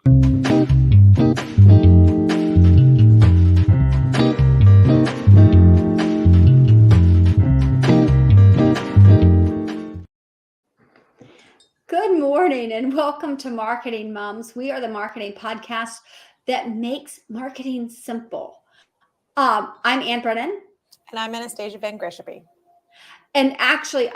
Good morning and welcome to Marketing Moms. We are the marketing podcast that makes marketing simple. I'm Ann Brennan. And I'm Anastasia Van Greshaby. And actually,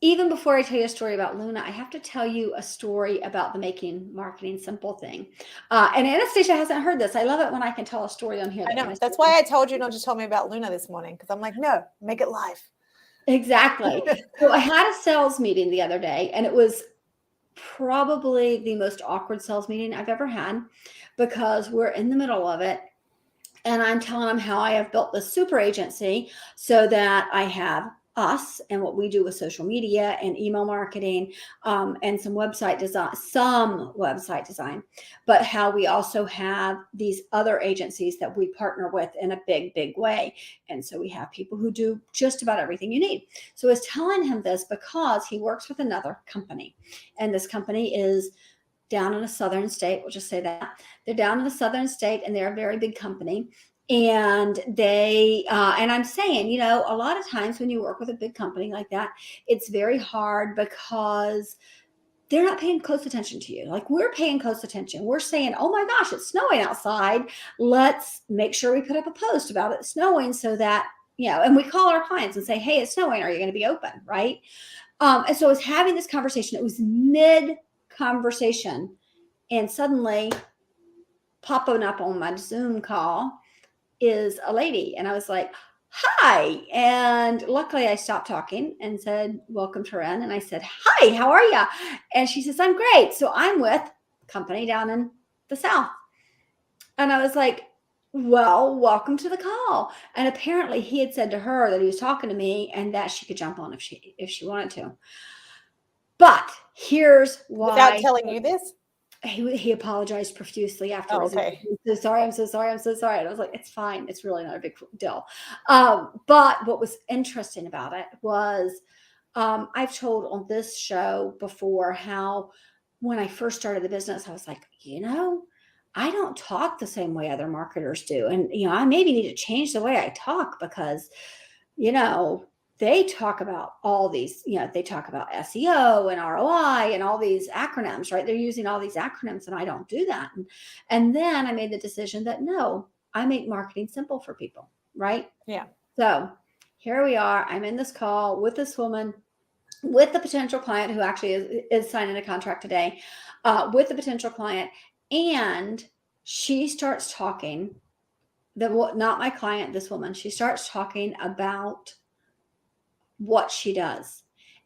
even before I tell you a story about Luna, I have to tell you a story about the making marketing simple thing. And Anastasia hasn't heard this. I love it when I can tell a story on here. I know. That's why I told you not to tell me about Luna this morning, because I'm like, no, make it live. Exactly. So I had a sales meeting the other day, and it was probably the most awkward sales meeting I've ever had, because we're in the middle of it. And I'm telling them how I have built this super agency so that I have us and what we do with social media and email marketing, and some website design, but how we also have these other agencies that we partner with in a big, big way. And so we have people who do just about everything you need. So I was telling him this because he works with another company, and this company is down in a southern state. We'll just say that they're down in a southern state, and they're a very big company. And they, and I'm saying, a lot of times when you work with a big company like that, it's very hard because they're not paying close attention to you. Like, we're paying close attention. We're saying, oh my gosh, it's snowing outside. Let's make sure we put up a post about it snowing so that, and we call our clients and say, hey, it's snowing. Are you going to be open? Right. And so I was having this conversation. It was mid conversation, and suddenly popping up on my Zoom call is a lady, and I was like, hi. And luckily I stopped talking and said, welcome to Ren. And I said, hi, how are you? And she says, I'm great. So I'm with a company down in the South. And I was like, well, welcome to the call. And apparently he had said to her that he was talking to me and that she could jump on if she wanted to. But here's why. Without telling you this? He apologized profusely afterwards. Oh, okay. I'm so sorry. And I was like, it's fine. It's really not a big deal. But what was interesting about it was, I've told on this show before how when I first started the business, I was like, I don't talk the same way other marketers do. And, I maybe need to change the way I talk because, they talk about all these, they talk about SEO and ROI and all these acronyms, right? They're using all these acronyms, and I don't do that. And then I made the decision that no, I make marketing simple for people, right? Yeah. So here we are. I'm in this call with this woman, with the potential client who actually is signing a contract today, with the potential client. And she starts talking, not my client, this woman, she starts talking about what she does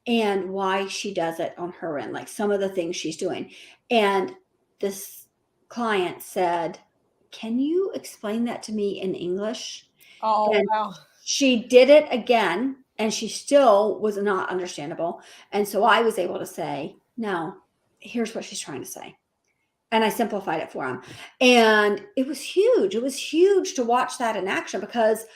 and why she does it on her end, like some of the things she's doing. And this client said, can you explain that to me in English? Oh, and wow. She did it again, and she still was not understandable. And so I was able to say, no, here's what she's trying to say. And I simplified it for him. And it was huge. It was huge to watch that in action, because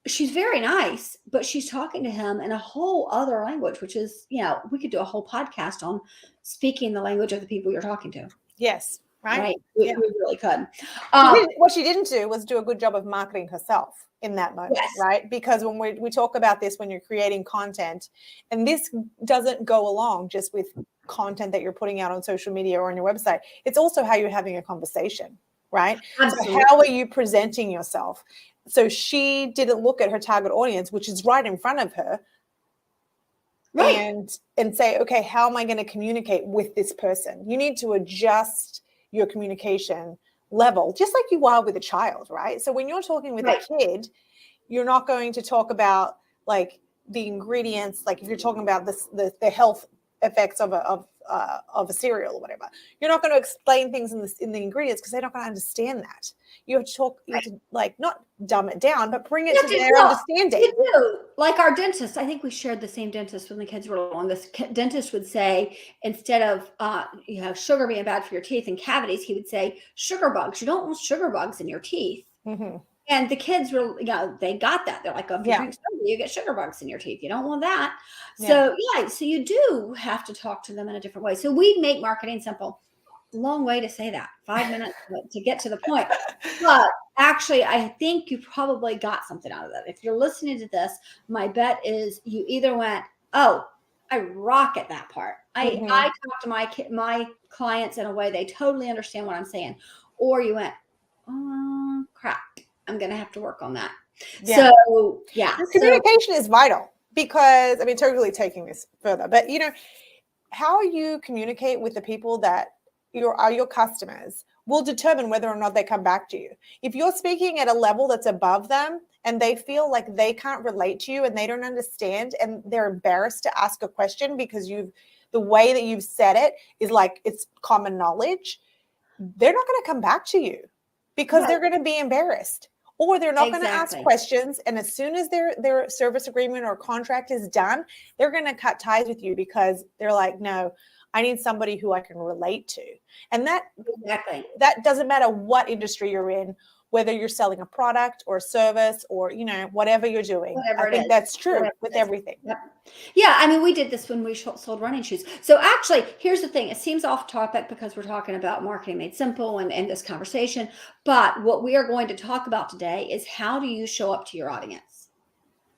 she's very nice, but she's talking to him in a whole other language, which is, we could do a whole podcast on speaking the language of the people you're talking to. Yes. Right. We really could. What she didn't do was do a good job of marketing herself in that moment, yes. Right? Because when we talk about this, when you're creating content, and this doesn't go along just with content that you're putting out on social media or on your website, it's also how you're having a conversation, right? Absolutely. So how are you presenting yourself? So she didn't look at her target audience, which is right in front of her, right, and say, okay, how am I going to communicate with this person? You need to adjust your communication level, just like you are with a child, right? So when you're talking with a kid, you're not going to talk about like the ingredients, like if you're talking about the health effects of a cereal or whatever. You're not going to explain things in the ingredients because they're not going to understand that. You have to talk, you have to like not dumb it down, but bring it to their understanding. You do. Like our dentist, I think we shared the same dentist when the kids were along. This dentist would say, instead of sugar being bad for your teeth and cavities, he would say sugar bugs. You don't want sugar bugs in your teeth. Mm-hmm. And the kids were, they got that. They're like, oh, if you drink soda, you get sugar bugs in your teeth. You don't want that. So, so you do have to talk to them in a different way. So we make marketing simple. long way to say that. 5 minutes to get to the point. But actually, I think you probably got something out of that. If you're listening to this, my bet is you either went, "Oh, I rock at that part. Mhm. I talk to my clients in a way they totally understand what I'm saying," or you went, "Oh crap, I'm gonna have to work on that." Yeah. So yeah, Your so communication is vital because, I mean, totally taking this further, but how you communicate with the people that are your customers will determine whether or not they come back to you. If you're speaking at a level that's above them and they feel like they can't relate to you and they don't understand and they're embarrassed to ask a question because the way that you've said it is like it's common knowledge, they're not going to come back to you because right, they're going to be embarrassed, or they're not going to ask exactly. questions. And as soon as their service agreement or contract is done, they're going to cut ties with you because they're like, no, I need somebody who I can relate to. And Exactly. that doesn't matter what industry you're in, whether you're selling a product or a service or whatever you're doing. I Whatever it think is. that's true Whatever with it is. everything. Yep. Yeah, I mean, we did this when we sold running shoes. So actually, here's the thing. It seems off topic because we're talking about marketing made simple and this conversation. But what we are going to talk about today is how do you show up to your audience?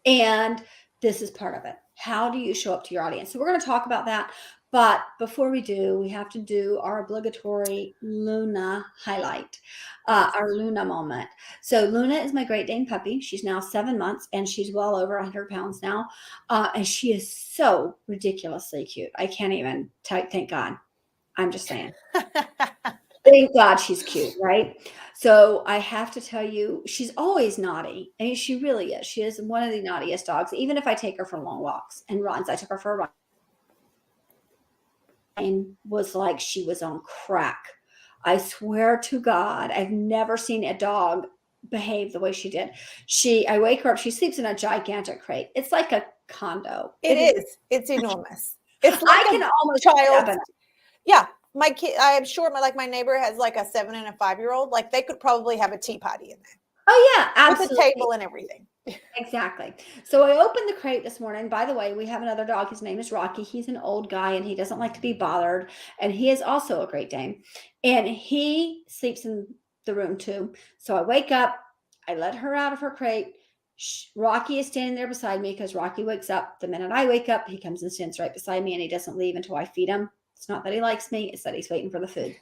And this is part of it. How do you show up to your audience? So we're going to talk about that. But before we do, we have to do our obligatory Luna highlight, our Luna moment. So Luna is my Great Dane puppy. She's now 7 months and she's well over 100 pounds now. And she is so ridiculously cute. I can't even thank God. I'm just saying. Thank God she's cute, right? So I have to tell you, she's always naughty. I mean, she really is. She is one of the naughtiest dogs. Even if I take her for long walks and runs, I took her for a run and was like she was on crack. I swear to God, I've never seen a dog behave the way she did. I wake her up. She sleeps in a gigantic crate. It's like a condo. It is. It's enormous. It's like I can a almost sit up child. in it. Yeah, my kid. I am sure my neighbor has like a 7 and a 5-year-old. Like they could probably have a tea party in there Oh yeah, with a absolutely. table and everything. Exactly. So I opened the crate this morning. By the way, we have another dog. His name is Rocky. He's an old guy and he doesn't like to be bothered. And he is also a Great Dane. And he sleeps in the room too. So I wake up, I let her out of her crate. Rocky is standing there beside me because Rocky wakes up the minute I wake up. He comes and stands right beside me and he doesn't leave until I feed him. It's not that he likes me, it's that he's waiting for the food.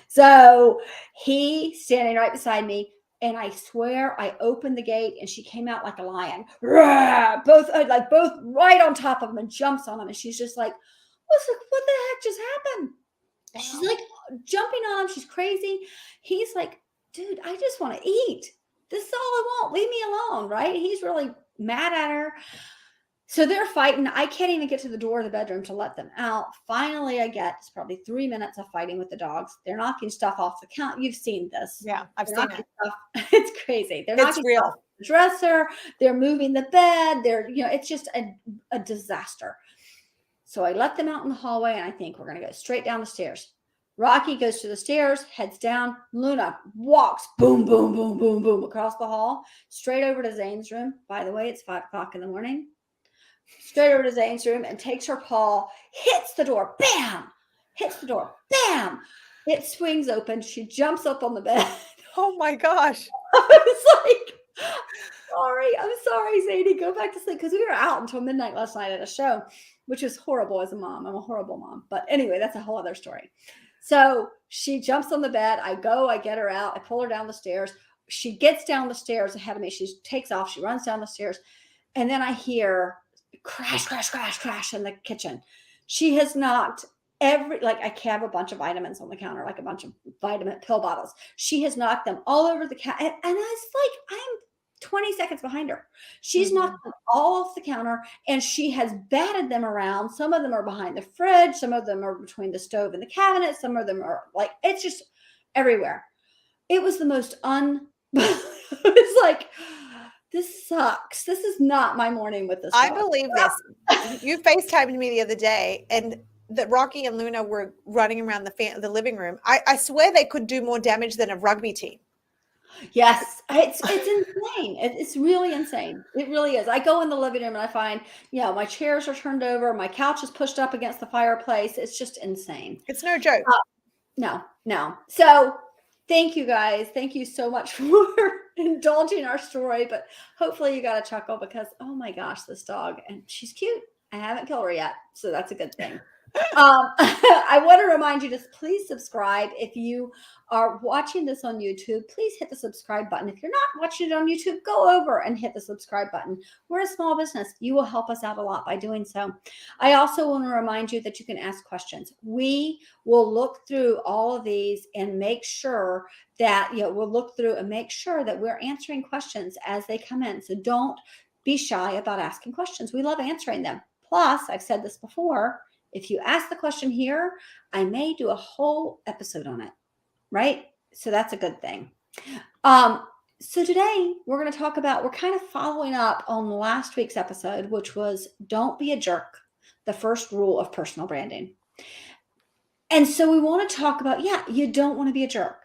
So he's standing right beside me. And I swear I opened the gate and she came out like a lion. Both right on top of him and jumps on him. And she's just like, what the heck just happened? She's like jumping on him. She's crazy. He's like, dude, I just want to eat. This is all I want. Leave me alone. Right. He's really mad at her. So they're fighting. I can't even get to the door of the bedroom to let them out. Finally, it's probably 3 minutes of fighting with the dogs. They're knocking stuff off the count. You've seen this. Yeah, I've They're seen knocking it. stuff. It's crazy. They're It's knocking real. stuff off the dresser. They're moving the bed. It's just a disaster. So I let them out in the hallway and I think we're going to go straight down the stairs. Rocky goes to the stairs, heads down. Luna walks, boom, boom, boom, boom, boom, across the hall, straight over to Zane's room. By the way, it's 5 o'clock in the morning. Straight over to Zane's room and takes her paw, hits the door, bam, hits the door, bam. It swings open. She jumps up on the bed. Oh my gosh. I was like, I'm sorry, Zadie, go back to sleep. Because we were out until midnight last night at a show, which is horrible as a mom. I'm a horrible mom. But anyway, that's a whole other story. So she jumps on the bed. I get her out. I pull her down the stairs. She gets down the stairs ahead of me. She takes off. She runs down the stairs. And then I hear crash, crash, crash, crash in the kitchen. She has knocked I have a bunch of vitamins on the counter, like a bunch of vitamin pill bottles. She has knocked them all over the counter. And I was like, I'm 20 seconds behind her. She's knocked them all off the counter and she has batted them around. Some of them are behind the fridge. Some of them are between the stove and the cabinet. Some of them are it's just everywhere. It was the most it's like, this sucks. This is not my morning with this dog. I believe this. You FaceTimed me the other day and that Rocky and Luna were running around the living room. I swear they could do more damage than a rugby team. Yes, it's insane. It's really insane. It really is. I go in the living room and I find, my chairs are turned over. My couch is pushed up against the fireplace. It's just insane. It's no joke. No, no. So thank you guys. Thank you so much for indulging our story. But hopefully you got a chuckle because, oh my gosh, this dog, and she's cute. I haven't killed her yet. So that's a good thing. I want to remind you to please subscribe. If you are watching this on YouTube, please hit the subscribe button. If you're not watching it on YouTube, go over and hit the subscribe button. We're a small business. You will help us out a lot by doing so. I also want to remind you that you can ask questions. We will look through all of these and make sure that, we'll look through and make sure that we're answering questions as they come in. So don't be shy about asking questions. We love answering them. Plus, I've said this before, if you ask the question here, I may do a whole episode on it, right? So that's a good thing. So today we're going to talk about, we're kind of following up on last week's episode, which was don't be a jerk, the first rule of personal branding. And so we want to talk about, you don't want to be a jerk,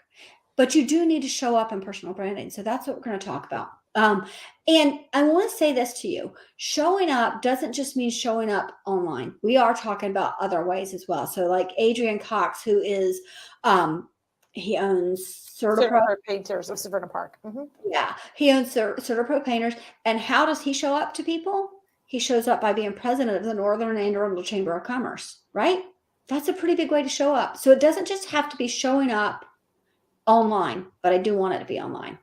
but you do need to show up in personal branding. So that's what we're going to talk about. And I want to say this to you, showing up doesn't just mean showing up online. We are talking about other ways as well. So like Adrian Cox, who is, he owns CertaPro Painters of Savannah Park. Mm-hmm. Yeah, he owns CertaPro Painters. And how does he show up to people? He shows up by being president of the Northern Anne Arundel Chamber of Commerce, right? That's a pretty big way to show up. So it doesn't just have to be showing up online, but I do want it to be online.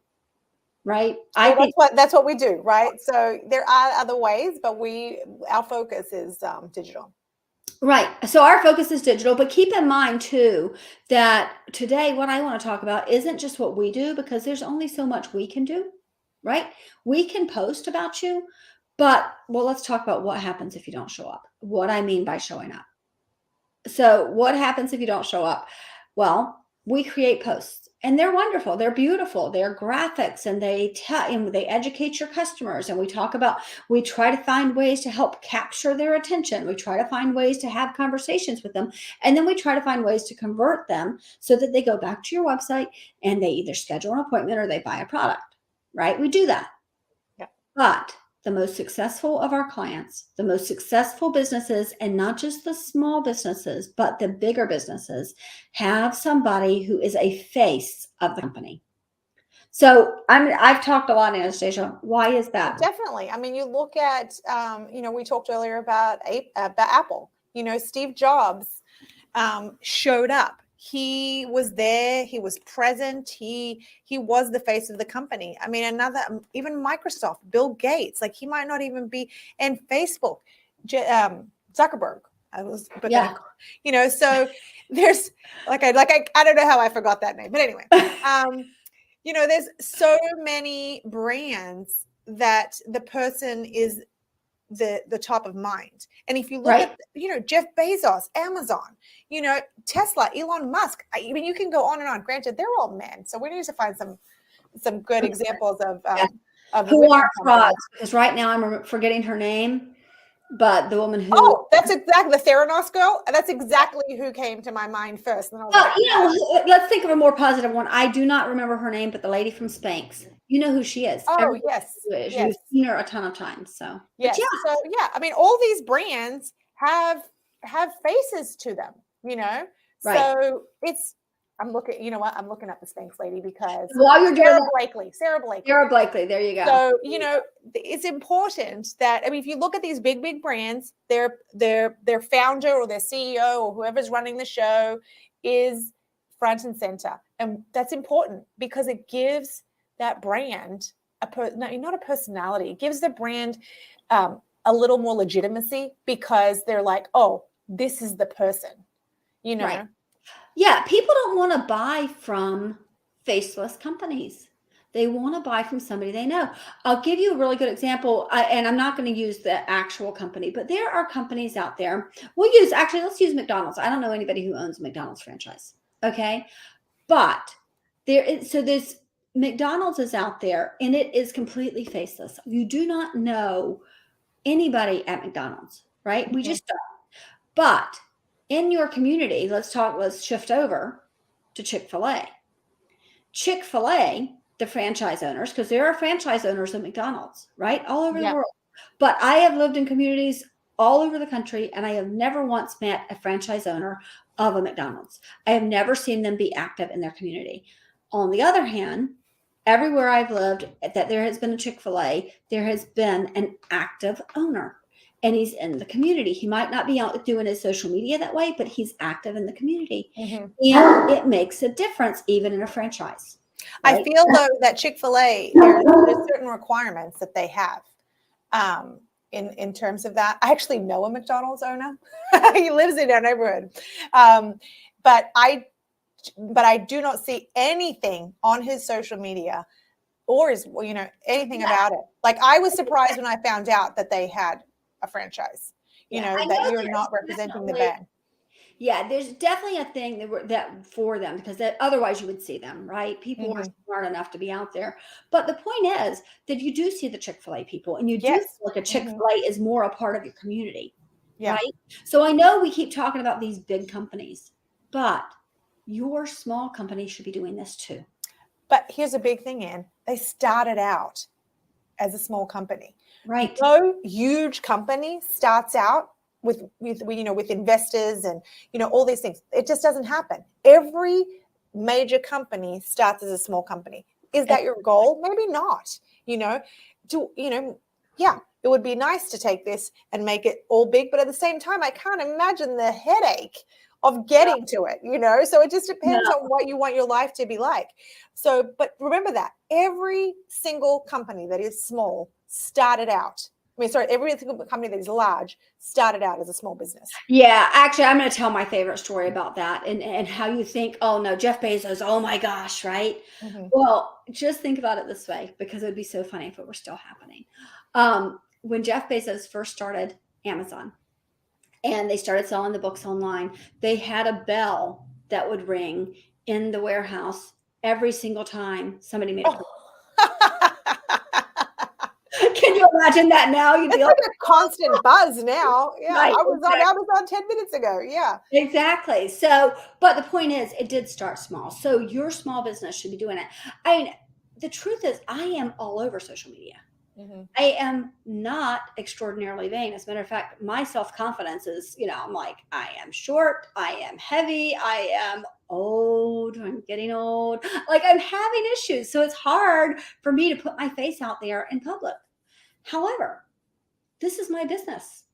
Right. I think that's what we do. Right. So there are other ways, but our focus is digital. Right. So our focus is digital, but keep in mind too, that today, what I want to talk about isn't just what we do, because there's only so much we can do, right? We can post about you, but let's talk about what happens if you don't show up. What I mean by showing up. So what happens if you don't show up? Well, we create posts. And they're wonderful. They're beautiful. They're graphics, and they educate your customers. And we try to find ways to help capture their attention. We try to find ways to have conversations with them. And then we try to find ways to convert them so that they go back to your website and they either schedule an appointment or they buy a product, right? We do that. Yeah. But the most successful of our clients, the most successful businesses, and not just the small businesses, but the bigger businesses, have somebody who is a face of the company. So I've talked a lot, Anastasia. Why is that? Definitely. I mean, you look at, we talked earlier about Apple. Steve Jobs showed up. He was there. He was present. He was the face of the company. I mean, even Microsoft, Bill Gates, like he might not even be, and Facebook, Zuckerberg. So there's I don't know how I forgot that name, but anyway, there's so many brands that the person is the top of mind. And if you look at, Jeff Bezos, Amazon, Tesla, Elon Musk, I mean, you can go on and on. Granted, they're all men. So we need to find some good examples of who aren't frauds, because right now I'm forgetting her name, but the woman who... Oh, that's exactly the Theranos girl. That's exactly who came to my mind first. And I was let's think of a more positive one. I do not remember her name, but the lady from Spanx. You know who she is. Oh, yes. You've seen her a ton of times. So, yes. I mean, all these brands have faces to them, Right. So I'm looking at the Spanx lady because while you're doing Sarah Blakely. There you go. So, it's important that, I mean, if you look at these big brands, their founder or their CEO or whoever's running the show is front and center. And that's important because it gives that brand not a personality. It gives the brand a little more legitimacy because they're like, oh, this is the person, Right. Yeah, people don't want to buy from faceless companies. They want to buy from somebody they know. I'll give you a really good example, and I'm not going to use the actual company, but there are companies out there. Let's use McDonald's. I don't know anybody who owns a McDonald's franchise. Okay, but there's McDonald's is out there, and it is completely faceless. You do not know anybody at McDonald's, right? Mm-hmm. We just don't. But in your community, let's shift over to Chick-fil-A. Chick-fil-A, the franchise owners, because there are franchise owners of McDonald's, right? All over the world. But I have lived in communities all over the country, and I have never once met a franchise owner of a McDonald's. I have never seen them be active in their community. On the other hand, everywhere I've lived that there has been a Chick-fil-A, there has been an active owner, and he's in the community. He might not be out doing his social media that way, but he's active in the community. And it makes a difference even in a franchise. I feel though that Chick-fil-A, there's certain requirements that they have in terms of that. I actually know a McDonald's owner. He lives in our neighborhood. But I do not see anything on his social media or his, anything about it. Like, I was surprised when I found out that they had a franchise, that you're not representing the brand. Yeah, there's definitely a thing that for them, because otherwise you would see them, right? People are smart enough to be out there. But the point is that you do see the Chick-fil-A people, and you do feel like a Chick-fil-A is more a part of your community, right? So I know we keep talking about these big companies, but your small company should be doing this too. But here's a big thing, Ann. They started out as a small company. Right. No huge company starts out with investors and all these things. It just doesn't happen. Every major company starts as a small company. Is that your goal? Maybe not. It would be nice to take this and make it all big, but at the same time, I can't imagine the headache of getting to it, so it just depends on what you want your life to be like. So, but remember that every single company that is small started out. Every single company that is large started out as a small business. Yeah, actually, I'm going to tell my favorite story about that and how you think, oh no, Jeff Bezos, oh my gosh, right? Well, just think about it this way, because it would be so funny if it were still happening. When Jeff Bezos first started Amazon and they started selling the books online, they had a bell that would ring in the warehouse every single time somebody made a purchase. Can you imagine that now? It's like a constant buzz now. Yeah, right, I was on Amazon 10 minutes ago. Yeah, exactly. So, but the point is, it did start small. So your small business should be doing it. I mean, the truth is, I am all over social media. I am not extraordinarily vain. As a matter of fact, my self-confidence is, I'm like, I am short, I am heavy, I am old, I'm getting old. Like, I'm having issues. So it's hard for me to put my face out there in public. However, this is my business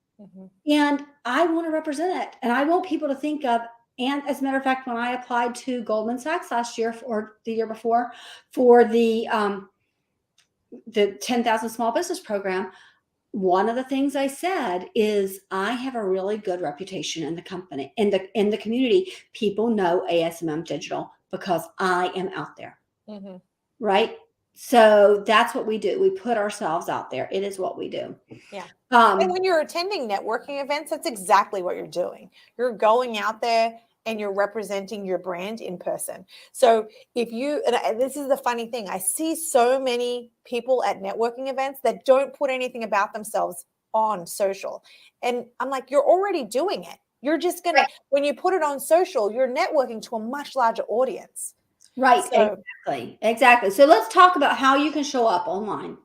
and I want to represent it. And I want people to think of, and as a matter of fact, when I applied to Goldman Sachs last year or the year before for the 10,000 Small Business Program, one of the things I said is I have a really good reputation in the company, in the community. People know ASMM Digital because I am out there, right? So that's what we do. We put ourselves out there. It is what we do. Yeah. And when you're attending networking events, that's exactly what you're doing. You're going out there and you're representing your brand in person. So and this is the funny thing, I see so many people at networking events that don't put anything about themselves on social. And I'm like, you're already doing it. You're just going to, when you put it on social, you're networking to a much larger audience. Right. So, exactly. So let's talk about how you can show up online.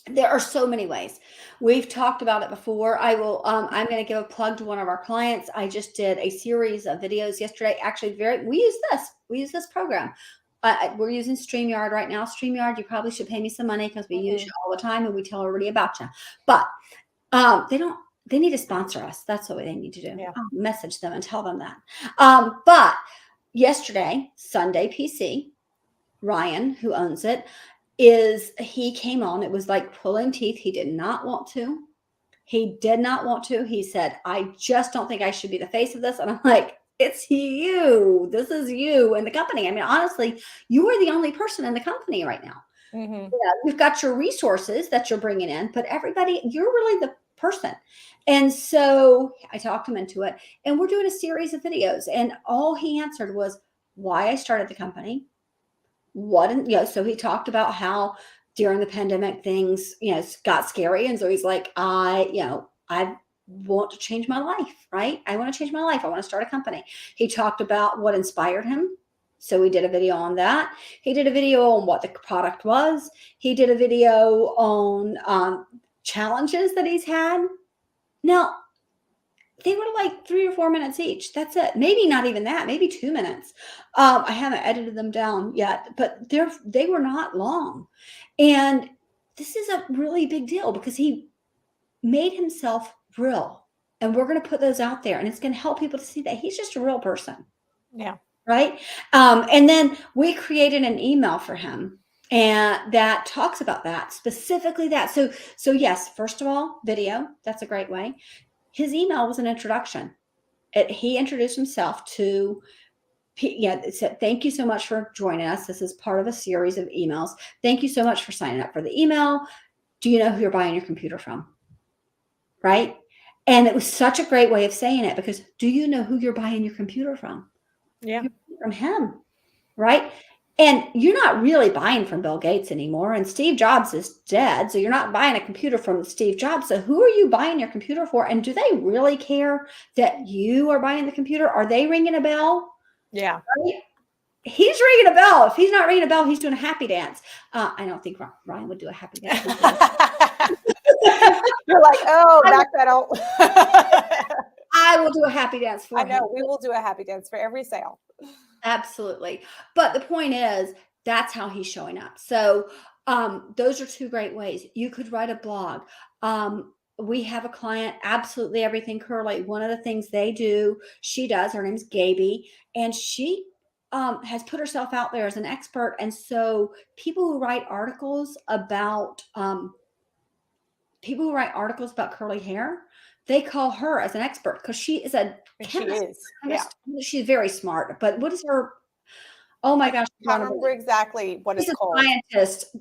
There are so many ways. We've talked about it before. I'm going to give a plug to one of our clients. I just did a series of videos yesterday. Actually, we use this program. We're using StreamYard right now. StreamYard, you probably should pay me some money because we use it all the time and we tell everybody about you. But they need to sponsor us. That's what they need to do. Yeah. I'll message them and tell them that. But yesterday, Sunday PC, Ryan, who owns it, he came on. It was like pulling teeth. He did not want to. He said, I just don't think I should be the face of this. And I'm like, it's you. This is you and the company. I mean, honestly, you are the only person in the company right now. You've got your resources that you're bringing in, but everybody, you're really the person. And so I talked him into it, and we're doing a series of videos. And all he answered was why I started the company. So he talked about how during the pandemic things, got scary. And so he's like, I want to change my life, right? I want to change my life. I want to start a company. He talked about what inspired him. So we did a video on that. He did a video on what the product was. He did a video on challenges that he's had. Now, they were like 3 or 4 minutes each. That's it. Maybe not even that, maybe 2 minutes. I haven't edited them down yet, but they were not long. And this is a really big deal because he made himself real. And we're going to put those out there, and it's going to help people to see that he's just a real person. Yeah. Right. And then we created an email for him and that talks about that, specifically that. So yes, first of all, video, that's a great way. His email was an introduction. He introduced himself to, it said, thank you so much for joining us. This is part of a series of emails. Thank you so much for signing up for the email. Do you know who you're buying your computer from? Right. And it was such a great way of saying it, because do you know who you're buying your computer from? Yeah. From him. Right. And you're not really buying from Bill Gates anymore. And Steve Jobs is dead. So you're not buying a computer from Steve Jobs. So who are you buying your computer for? And do they really care that you are buying the computer? Are they ringing a bell? Yeah. Right? He's ringing a bell. If he's not ringing a bell, he's doing a happy dance. I don't think Ryan would do a happy dance. You're like, oh, backpedal. I will do a happy dance for him. I know. We will do a happy dance for every sale. Absolutely. But the point is, that's how he's showing up. So those are two great ways. You could write a blog. We have a client, Absolutely Everything Curly. One of the things they do, she does, her name's Gaby, and she has put herself out there as an expert. And so people who write articles about curly hair, they call her as an expert because she is a chemist. She is. Yeah. She's very smart. But what is her? Oh my gosh! I can't remember exactly what it's called. She's a scientist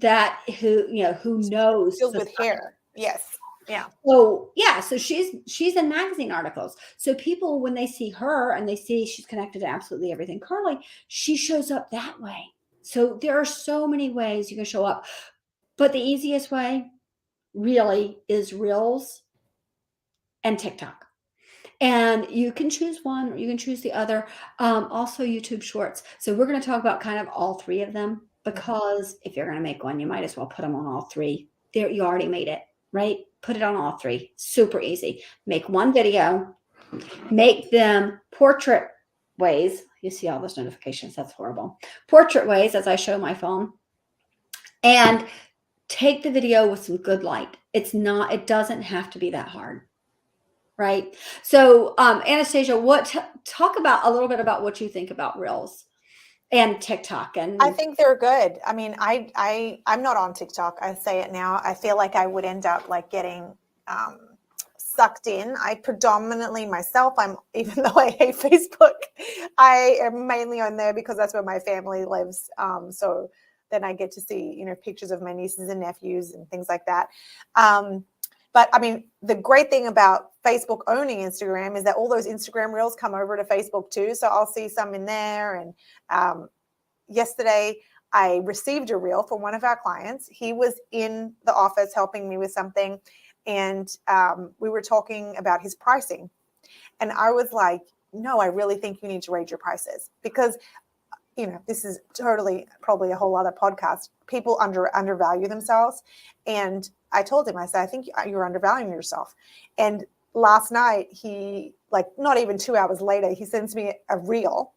who knows deals with hair. Yes. Yeah. So yeah, so she's in magazine articles. So people, when they see her and they see she's connected to Absolutely Everything Curly, she shows up that way. So there are so many ways you can show up, but the easiest way really is Reels and TikTok. And you can choose one or you can choose the other. Also YouTube Shorts. So we're going to talk about kind of all three of them, because if you're going to make one, you might as well put them on all three. There, you already made it, right? Put it on all three. Super easy. Make one video, make them portrait ways. You see all those notifications. That's horrible. Portrait ways, as I show my phone, and take the video with some good light. It doesn't have to be that hard. Right. So, Anastasia, talk about a little bit about what you think about Reels and TikTok. And I think they're good. I mean, I'm not on TikTok. I say it now. I feel like I would end up like getting sucked in. I predominantly myself, even though I hate Facebook, I am mainly on there because that's where my family lives. So then I get to see, pictures of my nieces and nephews and things like that. But I mean, the great thing about Facebook owning Instagram is that all those Instagram Reels come over to Facebook too. So I'll see some in there. And yesterday I received a Reel from one of our clients. He was in the office helping me with something. And we were talking about his pricing. And I was like, no, I really think you need to raise your prices, because this is totally probably a whole other podcast. People undervalue themselves. And I told him, I said, I think you're undervaluing yourself. And last night, he, like not even 2 hours later, he sends me a Reel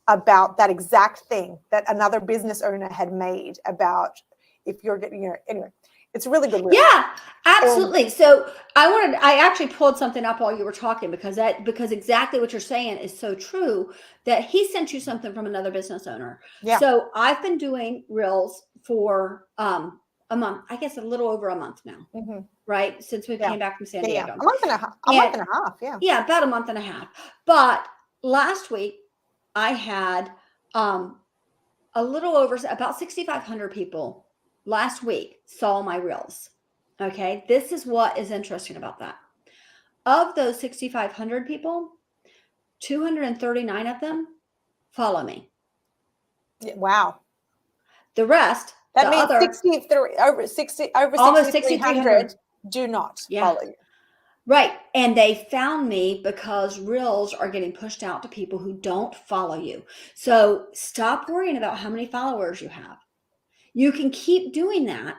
about that exact thing that another business owner had made about if you're getting, anyway, it's a really good Reel. Yeah, absolutely. So I actually pulled something up while you were talking, because exactly what you're saying is so true, that he sent you something from another business owner. Yeah. So I've been doing Reels for a month, I guess a little over a month now, right? Since we came back from San Diego. A month and a half. Yeah. Yeah, about a month and a half. But last week I had a little over about 6,500 people last week saw my Reels. Okay. This is what is interesting about that. Of those 6,500 people, 239 of them follow me. Wow. The rest, that means over 6,300 do not follow you. Right. And they found me because Reels are getting pushed out to people who don't follow you. So stop worrying about how many followers you have. You can keep doing that.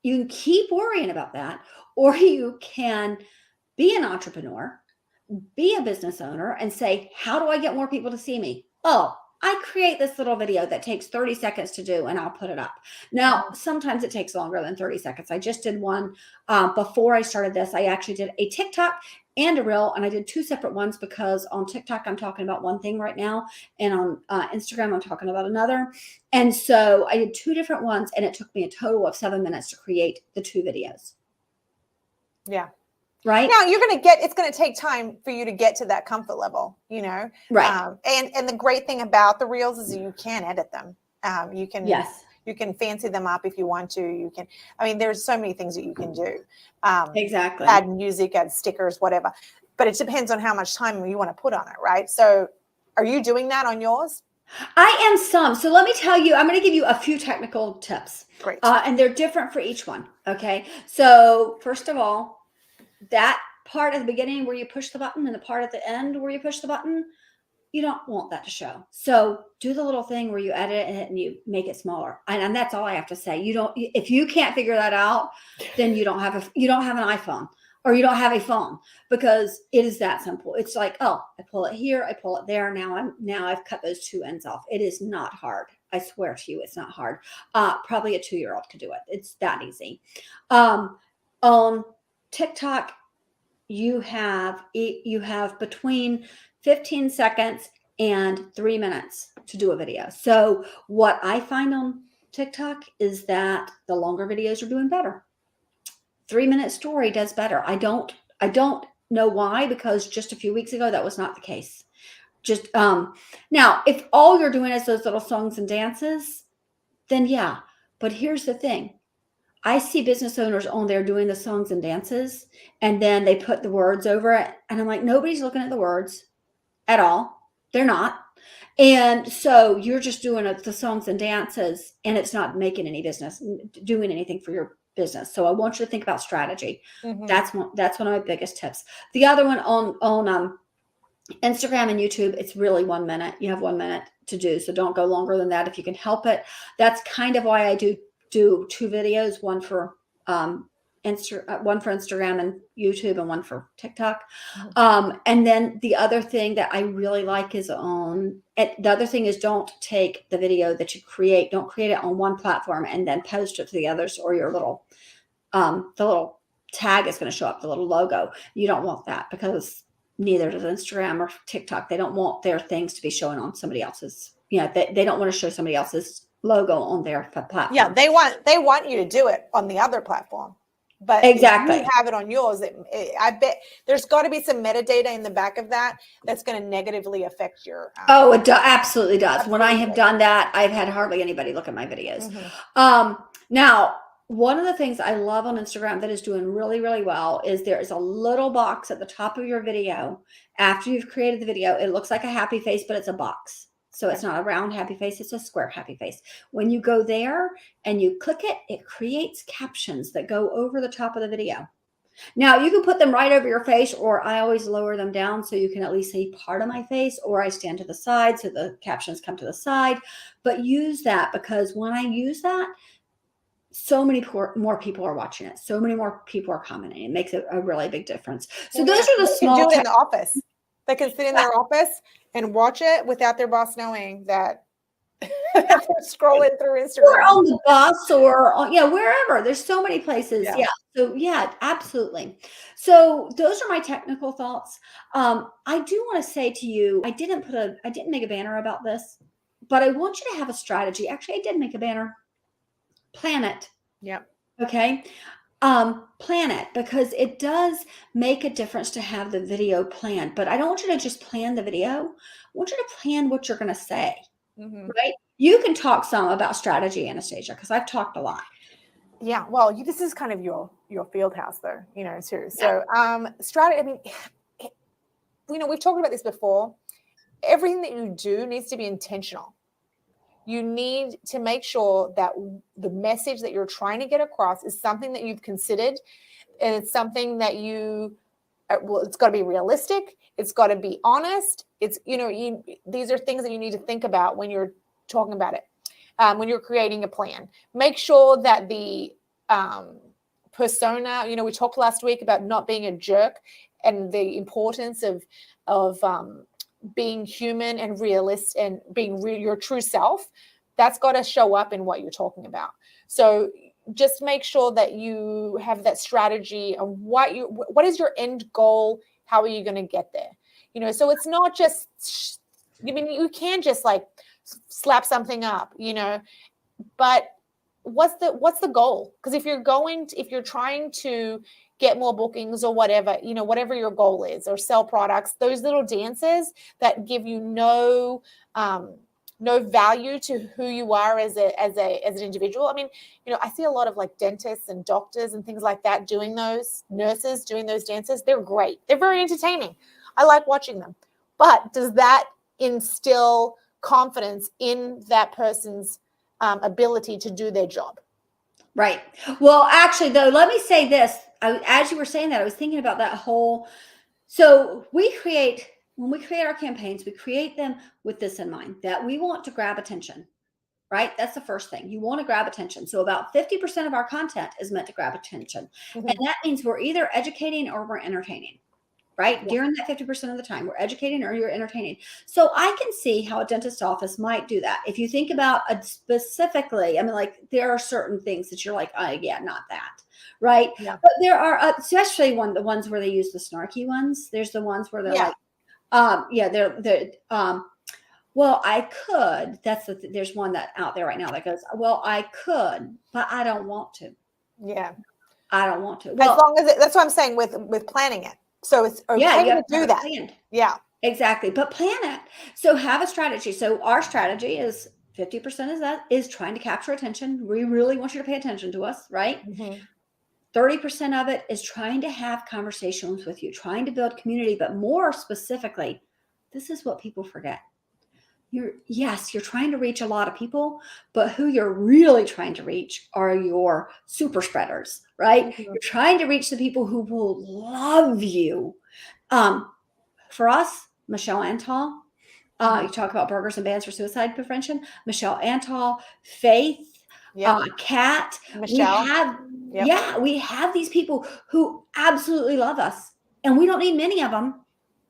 You can keep worrying about that, or you can be an entrepreneur, be a business owner, and say, how do I get more people to see me? Oh, I create this little video that takes 30 seconds to do and I'll put it up. Now, sometimes it takes longer than 30 seconds. I just did one before I started this. I actually did a TikTok and a reel, and I did 2 separate ones because on TikTok, I'm talking about one thing right now. And on Instagram, I'm talking about another. And so I did 2 different ones, and it took me a total of 7 minutes to create the 2 videos. Yeah. Right. Now it's going to take time for you to get to that comfort level, Right. And the great thing about the reels is you can edit them. You can fancy them up if you want to. There's so many things that you can do. Exactly. Add music, add stickers, whatever. But it depends on how much time you want to put on it, right? So are you doing that on yours? I am some. So let me tell you, I'm going to give you a few technical tips. Great. And they're different for each one. Okay. So first of all, that part at the beginning where you push the button and the part at the end where you push the button, you don't want that to show. So do the little thing where you edit it and you make it smaller. And that's all I have to say. If you can't figure that out, then you don't have an iPhone or you don't have a phone, because it is that simple. It's like, oh, I pull it here, I pull it there. Now I've cut those 2 ends off. It is not hard. I swear to you, it's not hard. Probably a 2-year-old could do it. It's that easy. On TikTok, you have between 15 seconds and 3 minutes to do a video. So what I find on TikTok is that the longer videos are doing better. 3-minute story does better. I don't know why, because just a few weeks ago that was not the case. Just now, if all you're doing is those little songs and dances, then yeah. But here's the thing. I see business owners on there doing the songs and dances, and then they put the words over it. And I'm like, nobody's looking at the words at all. They're not. And so you're just doing the songs and dances, and it's not making any business, doing anything for your business. So I want you to think about strategy. Mm-hmm. That's one of my biggest tips. The other one on Instagram and YouTube, it's really 1 minute. You have 1 minute to do. So don't go longer than that if you can help it. That's kind of why I do 2 videos, one for Instagram and YouTube and one for TikTok. And then the other thing that I really like is the other thing is, don't take the video that you create, don't create it on one platform and then post it to the others, or your little, the little tag is going to show up, the little logo. You don't want that, because neither does Instagram or TikTok. They don't want their things to be showing on somebody else's, they don't want to show somebody else's logo on their platform. Yeah, they want you to do it on the other platform, but exactly, if you have it on yours. I bet there's got to be some metadata in the back of that's going to negatively affect your. It absolutely does. Absolutely. When I have done that, I've had hardly anybody look at my videos. Mm-hmm. Now, one of the things I love on Instagram that is doing really, really well is there is a little box at the top of your video. After you've created the video, it looks like a happy face, but it's a box. So it's not a round happy face, it's a square happy face. When you go there and you click it, it creates captions that go over the top of the video. Now, you can put them right over your face, or I always lower them down so you can at least see part of my face, or I stand to the side so the captions come to the side. But use that, because when I use that, so many more people are watching it. So many more people are commenting. It makes a really big difference. So those are the small. You can do it in the office. They can sit in their office and watch it without their boss knowing that they're scrolling through Instagram. Or on the bus, or wherever. There's so many places. Yeah. So absolutely. So those are my technical thoughts. I do want to say to you, I didn't make a banner about this, but I want you to have a strategy. Actually, I did make a banner. Plan it. Yep. Okay. Plan it, because it does make a difference to have the video planned. But I don't want you to just plan the video. I want you to plan what you're going to say. Mm-hmm. Right? You can talk some about strategy, Anastasia, because I've talked a lot. Yeah. Well, this is kind of your field house, though. Too. So, strategy. We've talked about this before. Everything that you do needs to be intentional. You need to make sure that the message that you're trying to get across is something that you've considered, and it's something that it's got to be realistic. It's got to be honest. It's, these are things that you need to think about when you're talking about it, when you're creating a plan. Make sure that the persona. You know, we talked last week about not being a jerk and the importance of being human and realist and being your true self. That's got to show up in what you're talking about. So just make sure that you have that strategy of what is your end goal? How are you going to get there? You know, so it's not just, I mean, you can just like slap something up, you know, but what's the goal? Because if you're trying to get more bookings or whatever, you know, whatever your goal is, or sell products, those little dances that give you no value to who you are as an individual. I mean, you know, I see a lot of like dentists and doctors and things like that doing those, nurses doing those dances. They're great. They're very entertaining. I like watching them. But does that instill confidence in that person's ability to do their job? Right. Well, actually, though, let me say this. As you were saying that, I was thinking about that whole. So when we create our campaigns, we create them with this in mind, that we want to grab attention, right? That's the first thing. You want to grab attention. So about 50% of our content is meant to grab attention. Mhm. And that means we're either educating or we're entertaining. Right? Yeah. During that 50% of the time, we're educating or you're entertaining. So I can see how a dentist office might do that. If you think about specifically, I mean, like there are certain things that you're like, oh, yeah, not that. Right. Yeah. But there are, especially the ones where they use the snarky ones. There's the ones where they're well, I could. There's one that out there right now that goes, well, I could, but I don't want to. Yeah. I don't want to. Well, as long as that's what I'm saying with planning it. So it's okay to do that. Planned. Yeah. Exactly. But plan it. So have a strategy. So our strategy is 50% is trying to capture attention. We really want you to pay attention to us, right? Mm-hmm. 30% of it is trying to have conversations with you, trying to build community, but more specifically, this is what people forget. You're trying to reach a lot of people, but who you're really trying to reach are your super spreaders, right? Mm-hmm. You're trying to reach the people who will love you. For us, Michelle Antal, you talk about burgers and bans for suicide prevention. Michelle Antal, Faith, Kat, Michelle. we have these people who absolutely love us, and we don't need many of them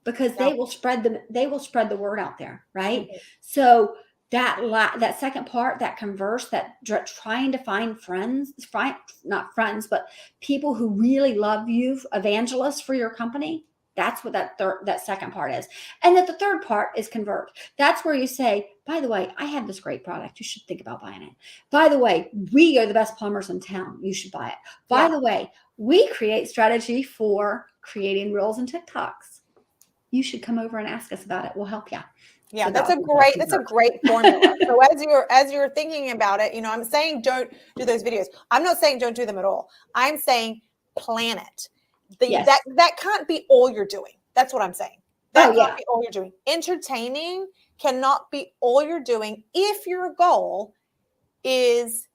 because they will spread the word out there, right? Mm-hmm. So that second part, that converse, that trying to find not friends, but people who really love you, evangelists for your company. That's what that second part is. And that the third part is convert. That's where you say, by the way, I have this great product. You should think about buying it. By the way, we are the best plumbers in town. You should buy it. By the way, we create strategy for creating reels and TikToks. You should come over and ask us about it. We'll help you. Yeah, So that's a great formula. So as you're thinking about it, you know, I'm saying don't do those videos. I'm not saying don't do them at all. I'm saying plan it. That can't be all you're doing. That's what I'm saying. That can't be all you're doing. Entertaining cannot be all you're doing if your goal is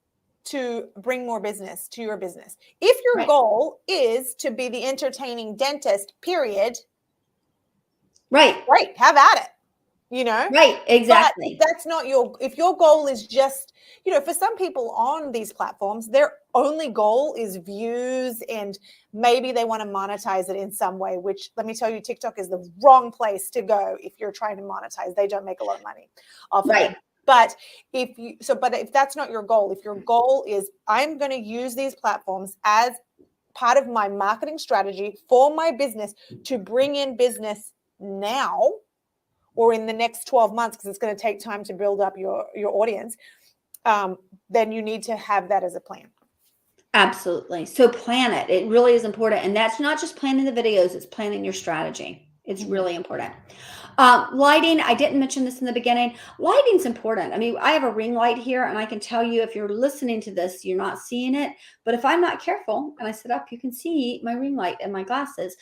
to bring more business to your business. If your goal is to be the entertaining dentist, period. Right. Have at it. You know? Right. Exactly. But that's not if your goal is just, you know, for some people on these platforms, their only goal is views and maybe they want to monetize it in some way, which let me tell you, TikTok is the wrong place to go if you're trying to monetize. They don't make a lot of money off of it. But if that's not your goal, if your goal is I'm going to use these platforms as part of my marketing strategy for my business to bring in business now or in the next 12 months, because it's going to take time to build up your audience, then you need to have that as a plan. Absolutely. So plan it. It really is important. And that's not just planning the videos, it's planning your strategy. It's really important. Lighting, I didn't mention this in the beginning. Lighting's important. I mean, I have a ring light here, and I can tell you if you're listening to this, you're not seeing it. But if I'm not careful and I sit up, you can see my ring light and my glasses.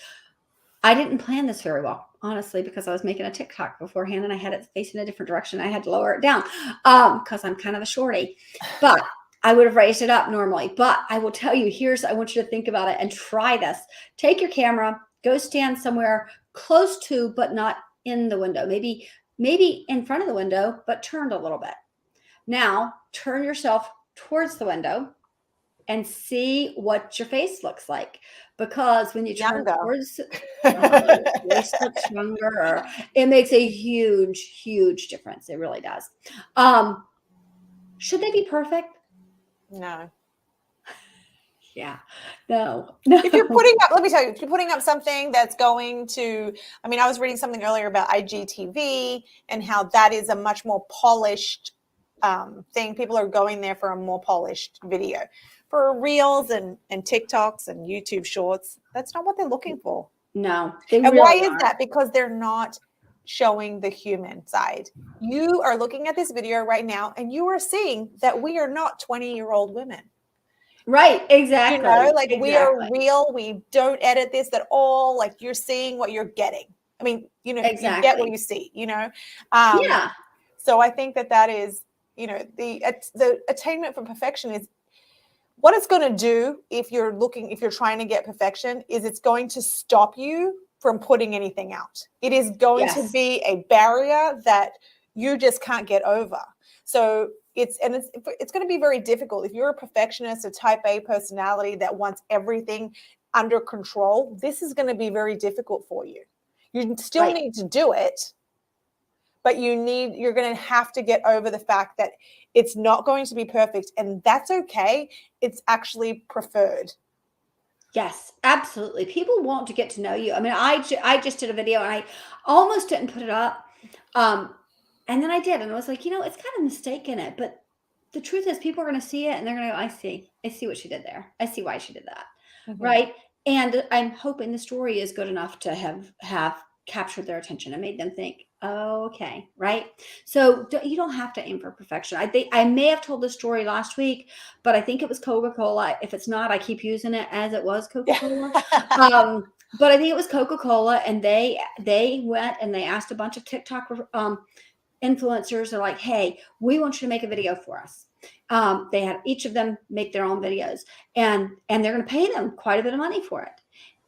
I didn't plan this very well, honestly, because I was making a TikTok beforehand and I had it facing a different direction. I had to lower it down because I'm kind of a shorty, but I would have raised it up normally. But I will tell you, I want you to think about it and try this. Take your camera, go stand somewhere close to, but not in the window, maybe in front of the window, but turned a little bit. Now turn yourself towards the window and see what your face looks like. Because when you turn Younger. towards, your face looks younger, or it makes a huge, huge difference. It really does. Should they be perfect? No. Yeah. No. If you're putting up, let me tell you, if you're putting up something that's going to, I mean, I was reading something earlier about IGTV and how that is a much more polished thing. People are going there for a more polished video. For Reels and TikToks and YouTube Shorts, that's not what they're looking for. No, they And really why is aren't. that? Because they're not showing the human side. You are looking at this video right now and you are seeing that we are not 20-year-old women. Right, exactly. You know, like exactly. we are real. We don't edit this at all. Like you're seeing what you're getting. I mean, you know, you get what Exactly. you see, you know? Yeah. So I think that is, you know, the attainment for perfection is what it's going to do if you're trying to get perfection is it's going to stop you from putting anything out. It is going to Yes. be a barrier that you just can't get over. So it's going to be very difficult if you're a perfectionist, a type A personality that wants everything under control. This is going to be very difficult for you. You still Right. need to do it, but you're going to have to get over the fact that it's not going to be perfect, and that's okay. It's actually preferred. Yes, absolutely. People want to get to know you. I mean, I just did a video and I almost didn't put it up. And then I did, and I was like, it's kind of a mistake in it. But the truth is, people are going to see it and they're going to go, I see what she did there. I see why she did that. Mm-hmm. Right. And I'm hoping the story is good enough to have captured their attention and made them think, oh, okay. Right. So you don't have to aim for perfection. I think I may have told this story last week, but I think it was Coca-Cola. If it's not, I keep using it as it was Coca-Cola. But I think it was Coca-Cola, and they went and they asked a bunch of TikTok influencers. Are like, hey, we want you to make a video for us. They had each of them make their own videos, and they're going to pay them quite a bit of money for it.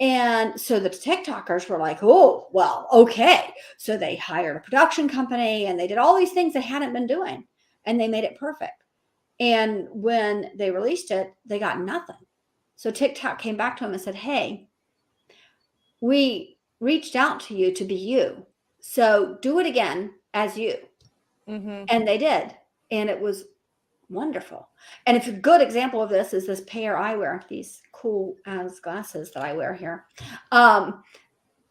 And so the TikTokers were like, oh, well, okay. So they hired a production company and they did all these things they hadn't been doing, and they made it perfect. And when they released it, they got nothing. So TikTok came back to them and said, hey, we reached out to you to be you. So do it again as you. Mm-hmm. And they did. And it was wonderful. And it's a good example of this is this Payer Eyewear, these cool ass glasses that I wear here.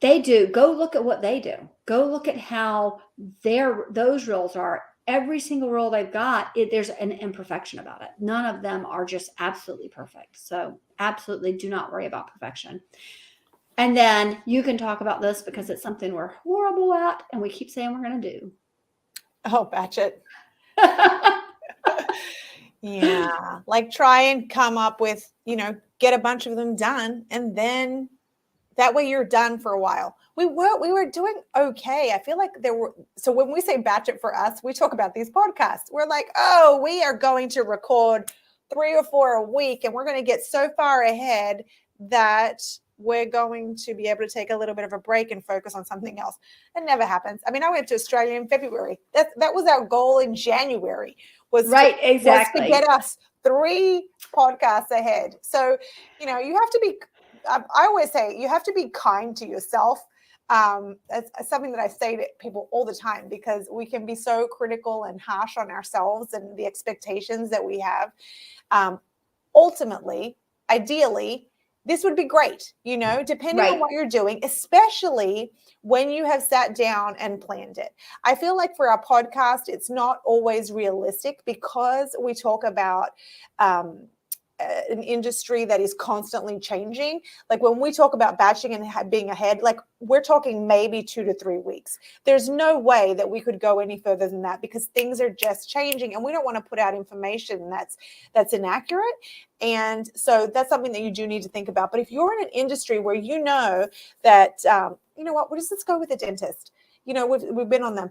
They do. Go look at what they do. Go look at how those reels are. Every single reel they've got, there's an imperfection about it. None of them are just absolutely perfect. So absolutely do not worry about perfection. And then you can talk about this because it's something we're horrible at and we keep saying we're going to do. Oh, batch it. Yeah. Like try and come up with, get a bunch of them done. And then that way you're done for a while. We were doing okay. I feel like so when we say batch it for us, we talk about these podcasts. We're like, oh, we are going to record 3 or 4 a week and we're going to get so far ahead that we're going to be able to take a little bit of a break and focus on something else. It never happens. I mean, I went to Australia in February. That was our goal in January. Exactly. Was to get us 3 podcasts ahead. So, you have to be, I always say you have to be kind to yourself. It's something that I say to people all the time because we can be so critical and harsh on ourselves and the expectations that we have. Ultimately, ideally, this would be great, depending on what you're doing, especially when you have sat down and planned it. I feel like for our podcast, it's not always realistic because we talk about an industry that is constantly changing. Like when we talk about batching and being ahead, like we're talking maybe 2 to 3 weeks. There's no way that we could go any further than that because things are just changing and we don't want to put out information that's inaccurate. And so that's something that you do need to think about. But if you're in an industry where you know that, let's go with a dentist. We've been on them.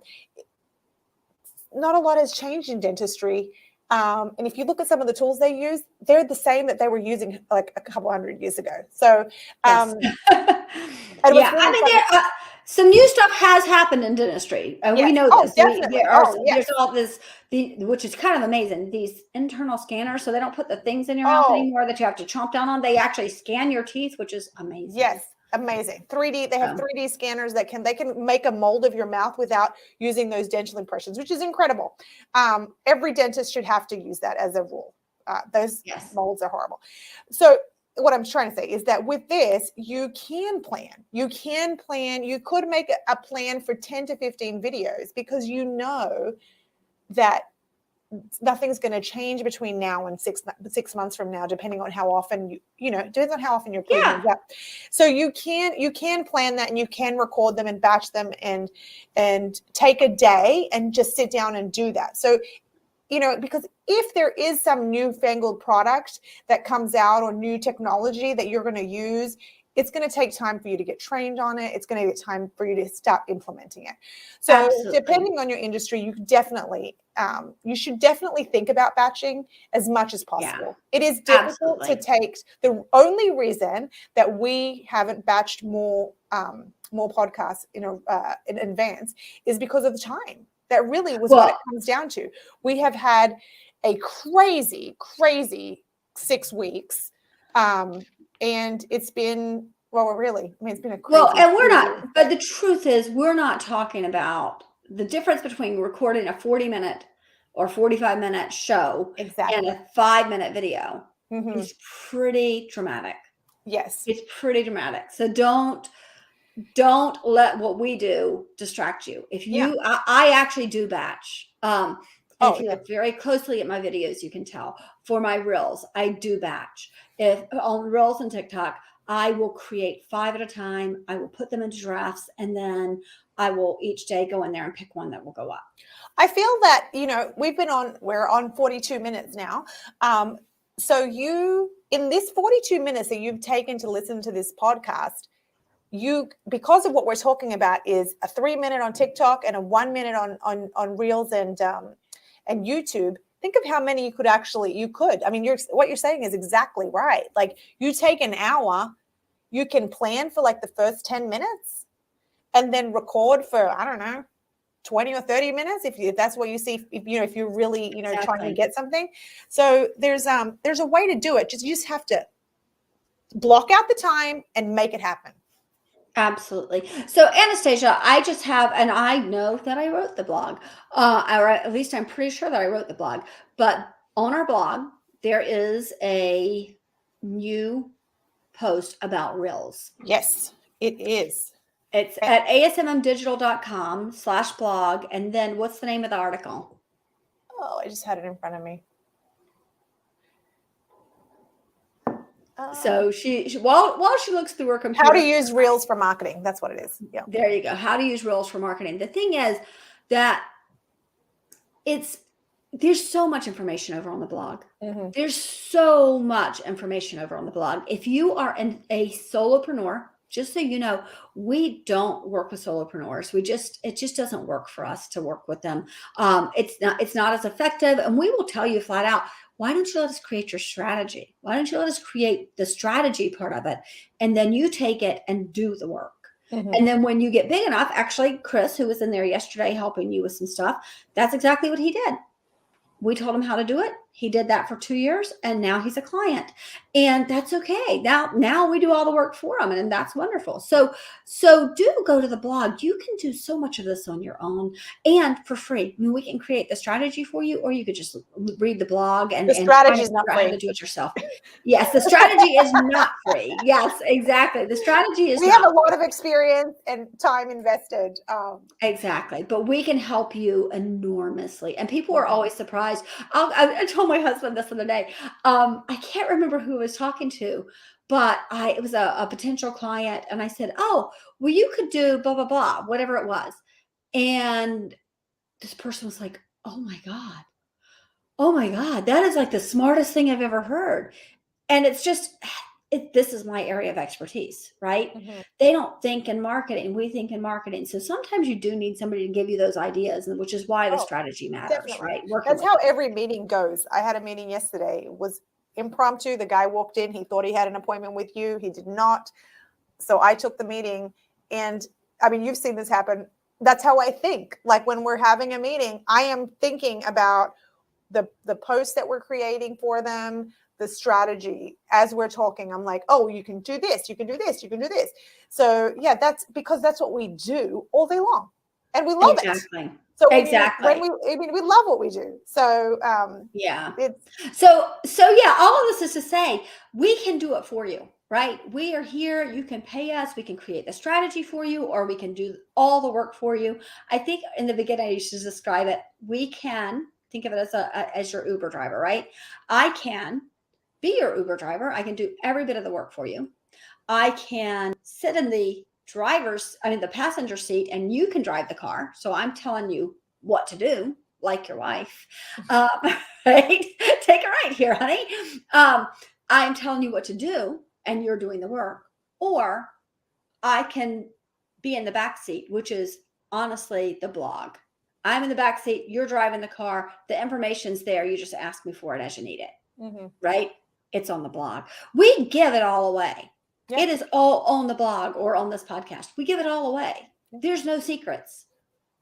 Not a lot has changed in dentistry. And if you look at some of the tools they use, they're the same that they were using like a couple hundred years ago. So, yes. some new stuff has happened in dentistry. We Yes. know Oh, this. definitely. There's all this, which is kind of amazing. These internal scanners, so they don't put the things in your mouth Oh, anymore that you have to chomp down on. They actually scan your teeth, which is amazing. yes. Amazing. 3D. They have 3D scanners that they can make a mold of your mouth without using those dental impressions, which is incredible. Every dentist should have to use that as a rule. Those molds are horrible. So what I'm trying to say is that with this, you can plan. You could make a plan for 10 to 15 videos because you know that nothing's going to change between now and 6 months from now, depending on how often depends on how often you're putting things up. So you can plan that, and you can record them and batch them and take a day and just sit down and do that. So, because if there is some newfangled product that comes out or new technology that you're going to use, it's going to take time for you to get trained on it. It's going to get time for you to start implementing it. So depending on your industry, you should definitely think about batching as much as possible. It is difficult to take. The only reason that we haven't batched more podcasts in advance is because of the time. That really was what it comes down to. We have had a crazy 6 weeks. And it's been, it's been a crazy. And we're not, but the truth is, we're not talking about the difference between recording a 40-minute or 45-minute show and a 5-minute video is pretty dramatic. Yes. It's pretty dramatic. So don't let what we do distract you. If you, I actually do batch. If you look very closely at my videos, you can tell. For my reels, I do batch. If on reels and TikTok, I will create 5 at a time. I will put them into drafts, and then I will each day go in there and pick one that will go up. I feel that, we're on 42 minutes now. So in this 42 minutes that you've taken to listen to this podcast, because of what we're talking about is a 3-minute on TikTok and a 1 minute on Reels and YouTube. Think of how many you could. I mean, what you're saying is exactly right. Like, you take an hour, you can plan for like the first 10 minutes and then record for, I don't know, 20 or 30 minutes if that's what you see, if you're really, trying to get something. So there's a way to do it. You just have to block out the time and make it happen. Absolutely. So Anastasia, I just have, and I know that I wrote the blog, or at least I'm pretty sure that I wrote the blog, but on our blog, there is a new post about Reels. Yes, it is. It's at asmmdigital.com/blog. And then what's the name of the article? Oh, I just had it in front of me. So while she looks through her computer, how to use Reels for marketing. That's what it is. Yeah. There you go. How to use Reels for marketing. The thing is that there's so much information over on the blog. Mm-hmm. There's so much information over on the blog. If you are a solopreneur, just so you know, we don't work with solopreneurs. It just doesn't work for us to work with them. It's not as effective. And we will tell you flat out, why don't you let us create your strategy? Why don't you let us create the strategy part of it? And then you take it and do the work. Mm-hmm. And then when you get big enough, actually, Chris, who was in there yesterday helping you with some stuff, that's exactly what he did. We told him how to do it. He did that for 2 years, and now he's a client, and that's okay. Now we do all the work for him, and that's wonderful. So do go to the blog. You can do so much of this on your own and for free. I mean, we can create the strategy for you, or you could just read the blog and the strategy is not free. To do it yourself. Yes, the strategy is not free. Yes, exactly. The strategy is. We have a lot of experience and time invested. Exactly, but we can help you enormously, and people are always surprised. I told my husband this the other day. I can't remember who I was talking to, but it was a potential client, and I said, "Oh, well, you could do blah blah blah, whatever it was," and this person was like, "Oh my god, that is like the smartest thing I've ever heard," and it's just. This is my area of expertise, right? Mm-hmm. They don't think in marketing. We think in marketing. So sometimes you do need somebody to give you those ideas, which is why the strategy matters, definitely. Right? That's how every meeting goes. I had a meeting yesterday. It was impromptu. The guy walked in. He thought he had an appointment with you. He did not. So I took the meeting, and I mean, you've seen this happen. That's how I think. Like when we're having a meeting, I am thinking about the post that we're creating for them, the strategy. As we're talking, I'm like, oh, you can do this, you can do this, you can do this. So yeah, that's because that's what we do all day long, and we love it. Exactly. So Exactly. we love what we do. So Yeah. it's So yeah, all of this is to say we can do it for you, right? We are here. You can pay us. We can create the strategy for you, or we can do all the work for you. I think in the beginning I used to describe it. We can think of it as your Uber driver, right? I can be your Uber driver. I can do every bit of the work for you. I can sit in the the passenger seat, and you can drive the car. So I'm telling you what to do, like your wife. Right? Take it right here, honey. I'm telling you what to do, and you're doing the work. Or I can be in the back seat, which is honestly the blog. I'm in the back seat, you're driving the car, the information's there. You just ask me for it as you need it, right? It's on the blog. We give it all away. Yeah. It is all on the blog or on this podcast. We give it all away. There's no secrets.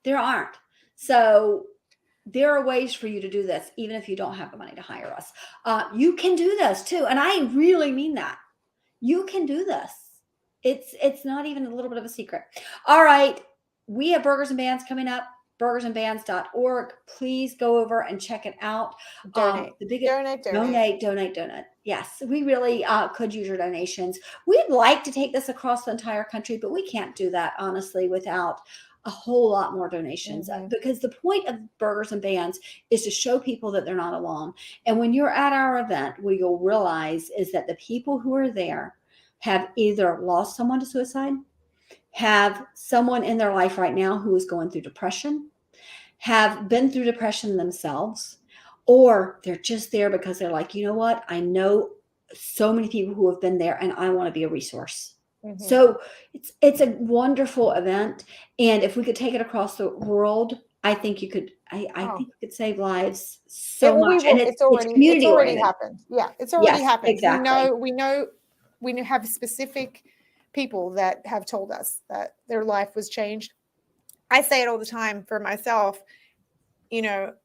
There aren't. So there are ways for you to do this, even if you don't have the money to hire us. You can do this too. And I really mean that. You can do this. It's not even a little bit of a secret. All right. We have Burgers and Bands coming up. burgersandbands.org. Please go over and check it out. Donate. Donate. Yes, we really could use your donations. We'd like to take this across the entire country, but we can't do that, honestly, without a whole lot more donations, because the point of Burgers and Bands is to show people that they're not alone. And when you're at our event, what you'll realize is that the people who are there have either lost someone to suicide, have someone in their life right now who is going through depression, have been through depression themselves, or they're just there because they're like, you know what? I know so many people who have been there, and I want to be a resource. So it's a wonderful event. And if we could take it across the world, I think you could, I think you could save lives so much. And it's already happened. Yeah, it's already happened. Exactly. We know have specific people that have told us that their life was changed. I say it all the time for myself,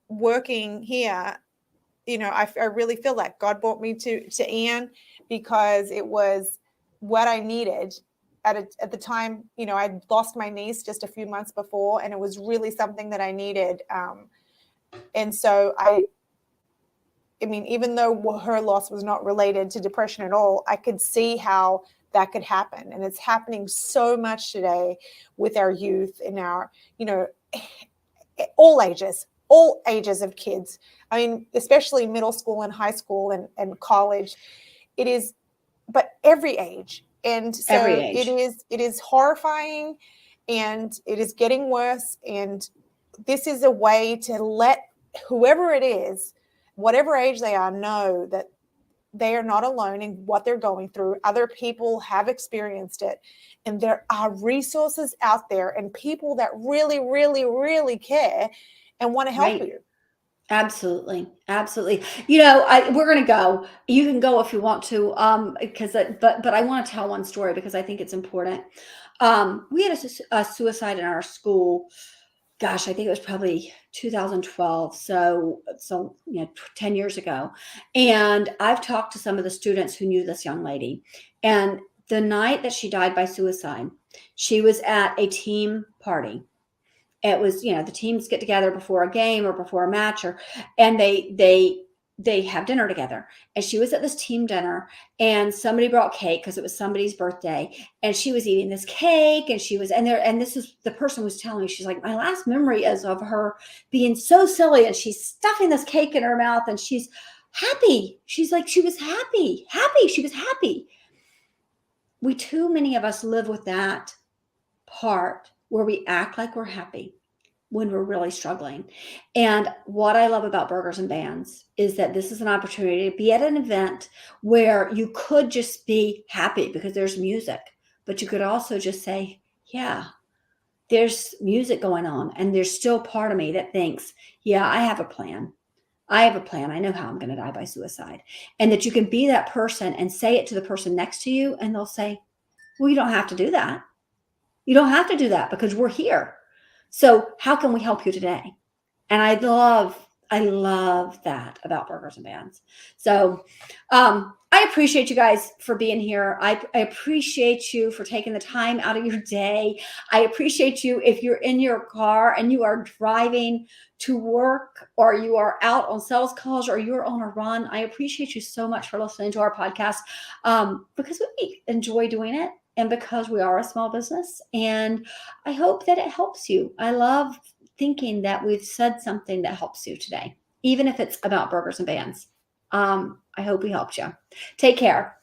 working here, I really feel like God brought me to Ian because it was what I needed at the time. I'd lost my niece just a few months before, and it was really something that I needed. And so I mean, even though her loss was not related to depression at all, I could see how that could happen. And it's happening so much today with our youth and our, all ages of kids. I mean, especially middle school and high school and college. It is, but every age. And so every age. it is horrifying, and it is getting worse. And this is a way to let whoever it is, whatever age they are, know that they are not alone in what they're going through. Other people have experienced it, and there are resources out there and people that really, really, really care and want to help you. Absolutely. We're going to go. You can go if you want to, but I want to tell one story because I think it's important. We had a suicide in our school. Gosh, I think it was probably 2012. So 10 years ago. And I've talked to some of the students who knew this young lady. And the night that she died by suicide, she was at a team party. It was, the teams get together before a game or before a match, and they have dinner together. And she was at this team dinner, and somebody brought cake because it was somebody's birthday, and she was eating this cake, and this is the person was telling me, she's like, my last memory is of her being so silly, and she's stuffing this cake in her mouth, and she's happy. She's like, she was happy. She was happy. Too many of us live with that part where we act like we're happy when we're really struggling. And what I love about Burgers and Bands is that this is an opportunity to be at an event where you could just be happy because there's music, but you could also just say, yeah, there's music going on, and there's still part of me that thinks, yeah, I have a plan. I know how I'm going to die by suicide. And that you can be that person and say it to the person next to you, and they'll say, well, you don't have to do that. You don't have to do that because we're here. So how can we help you today? And I love that about Burgers and Bands. So I appreciate you guys for being here. I appreciate you for taking the time out of your day. I appreciate you if you're in your car and you are driving to work, or you are out on sales calls, or you're on a run. I appreciate you so much for listening to our podcast, because we enjoy doing it, and because we are a small business. And I hope that it helps you. I love thinking that we've said something that helps you today, even if it's about Burgers and Bands. I hope we helped you. Take care.